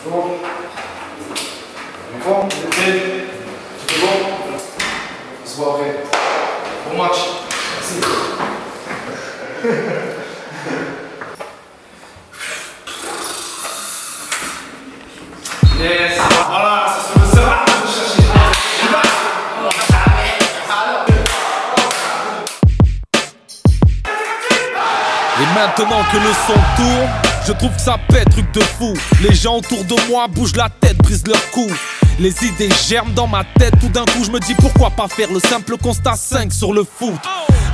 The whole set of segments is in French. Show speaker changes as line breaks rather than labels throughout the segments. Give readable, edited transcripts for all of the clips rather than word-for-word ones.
Bon. Bon, c'est bon. On se voit après. Bon match. Merci. Yes. Voilà, ça se veut ça.
Et maintenant que le son tourne, je trouve que ça pète, truc de fou. Les gens autour de moi bougent la tête, brisent leur cou. Les idées germent dans ma tête, tout d'un coup je me dis pourquoi pas faire le simple constat 5 sur le foot.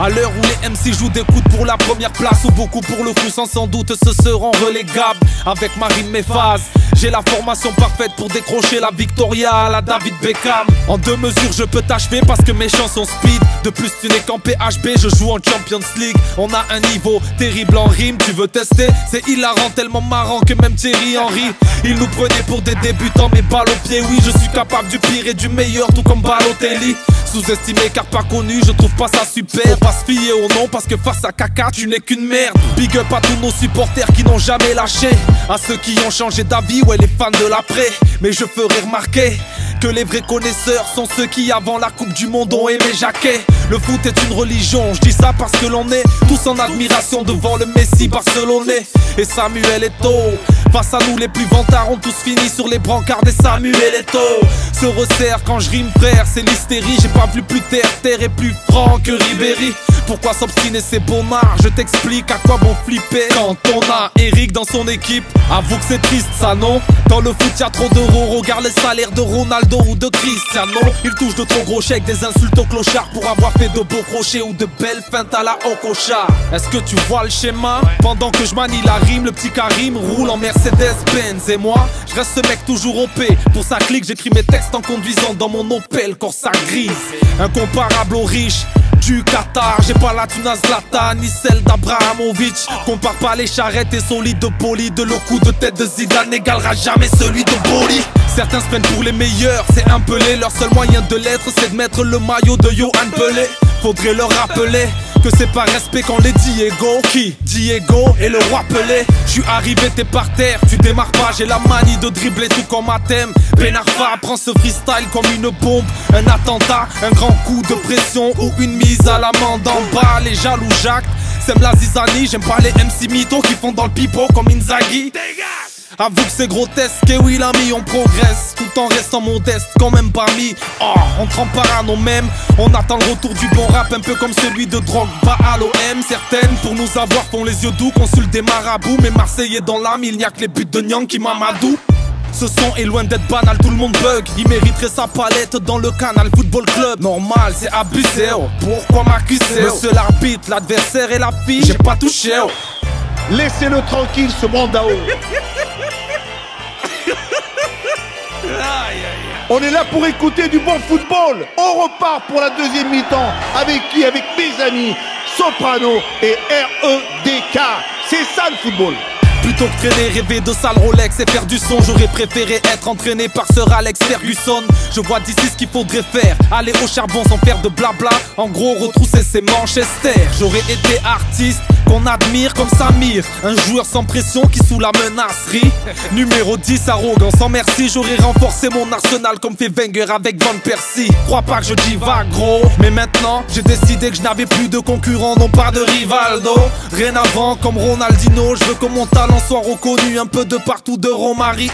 À l'heure où les MC jouent des coudes pour la première place, ou beaucoup pour le coup sans doute se seront relégables. Avec ma rime mes phases, j'ai la formation parfaite pour décrocher la Victoria à la David Beckham. En 2 mesures je peux t'achever parce que mes chansons speed. De plus tu n'es qu'en PHB, je joue en Champions League. On a un niveau terrible en rime, tu veux tester? C'est hilarant, tellement marrant que même Thierry Henry il nous prenait pour des débutants, mais balle au pied. Oui, je suis capable du pire et du meilleur, tout comme Balotelli. Sous-estimé car pas connu, je trouve pas ça super. Faut pas se fier au nom parce que face à caca tu n'es qu'une merde. Big up à tous nos supporters qui n'ont jamais lâché, à ceux qui ont changé d'avis, ouais les fans de l'après. Mais je ferai remarquer que les vrais connaisseurs sont ceux qui avant la Coupe du Monde ont aimé Jacquet. Le foot est une religion, je dis ça parce que l'on est tous en admiration devant le Messi barcelonais et Samuel Eto'o. Face à nous les plus vantards ont tous fini sur les brancards des Samuel Eto'o. Se resserre quand je rime frère, c'est l'hystérie. J'ai pas vu plus terre et plus franc que Ribéry. Pourquoi s'obstiner c'est bonnard? Je t'explique à quoi bon flipper quand on a Eric dans son équipe. Avoue que c'est triste ça non? Dans le foot y'a trop d'euros, regarde les salaires de Ronaldo ou de Cristiano. Il touche de trop gros chèques, des insultes aux clochards pour avoir fait de beaux crochets ou de belles feintes à la Okocha. Est-ce que tu vois le schéma? Pendant que je manie la rime, le petit Karim roule en Mercedes-Benz. Et moi, je reste ce mec toujours OP. Pour sa clique, j'écris mes textes en conduisant dans mon Opel Corsa grise. Incomparable aux riches du Qatar, j'ai pas la thune à Zlatan ni celle d'Abrahamovic. Compare pas les charrettes et solides de Poli. De le coup de tête de Zidane n'égalera jamais celui de Boli. Certains se prennent pour les meilleurs, c'est un pelé. Leur seul moyen de l'être c'est de mettre le maillot de Johan Pelé. Faudrait leur rappeler que c'est par respect qu'on les Diego. Qui? Diego et le roi Pelé. J'suis arrivé, t'es par terre, tu démarres pas. J'ai la manie de dribbler tout comme à thème. Ben Arfa prend ce freestyle comme une bombe. Un attentat, un grand coup de pression ou une mise à l'amende en bas. Les jaloux Jacques, sème la zizanie. J'aime pas les MC mythos qui font dans le pipeau comme Inzaghi. Avoue que c'est grotesque, et oui l'ami on progresse tout en restant modeste quand même parmi. Oh, on trempe pas à nos mêmes. On attend le retour du bon rap un peu comme celui de Drogba à l'OM. Certaines pour nous avoir font les yeux doux, consultent des marabouts. Mais Marseillais dans l'âme, il n'y a que les buts de Nyang qui Mamadou. Ce son est loin d'être banal, tout le monde bug. Il mériterait sa palette dans le Canal Football Club. Normal, c'est abusé, oh. Pourquoi m'accuser? Monsieur l'arbitre, l'adversaire et la fille, j'ai pas touché, oh.
Laissez-le tranquille, ce Brandao. On est là pour écouter du bon football. On repart pour la deuxième mi-temps. Avec qui? Avec mes amis Soprano et REDK. C'est ça le football.
Plutôt que traîner, rêver de sale Rolex et faire du son, j'aurais préféré être entraîné par Sir Alex Ferguson. Je vois d'ici ce qu'il faudrait faire, aller au charbon sans faire de blabla. En gros, retrousser ses Manchester. J'aurais été artiste qu'on admire comme Samir, un joueur sans pression qui sous la menacerie. Numéro 10, arrogant sans merci. J'aurais renforcé mon arsenal comme fait Wenger avec Van Persie. Crois pas que je divague gros, mais maintenant j'ai décidé que je n'avais plus de concurrents, non pas de Rivaldo. Rien avant comme Ronaldinho, je veux que mon talent soit reconnu un peu de partout, de Romario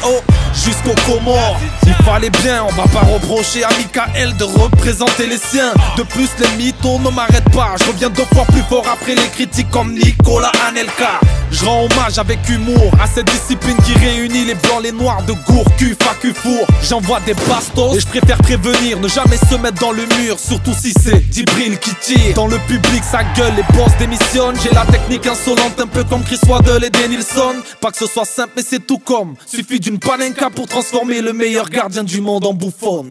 jusqu'au Comores. Il fallait bien, on va pas reprocher à Michael de représenter les siens. De plus les mythos ne m'arrêtent pas, je reviens 2 fois plus fort après les critiques comme Nicolas Anelka. Je rends hommage avec humour à cette discipline qui réunit les blancs, les noirs de Gourcuff à Cufour. J'envoie des bastos et je préfère prévenir, ne jamais se mettre dans le mur, surtout si c'est Djibril qui tire. Dans le public ça gueule, les boss démissionnent. J'ai la technique insolente un peu comme Chris Waddle et Denilson. Pas que ce soit simple mais c'est tout comme, suffit d'une panenka pour transformer le meilleur gardien du monde en bouffonne.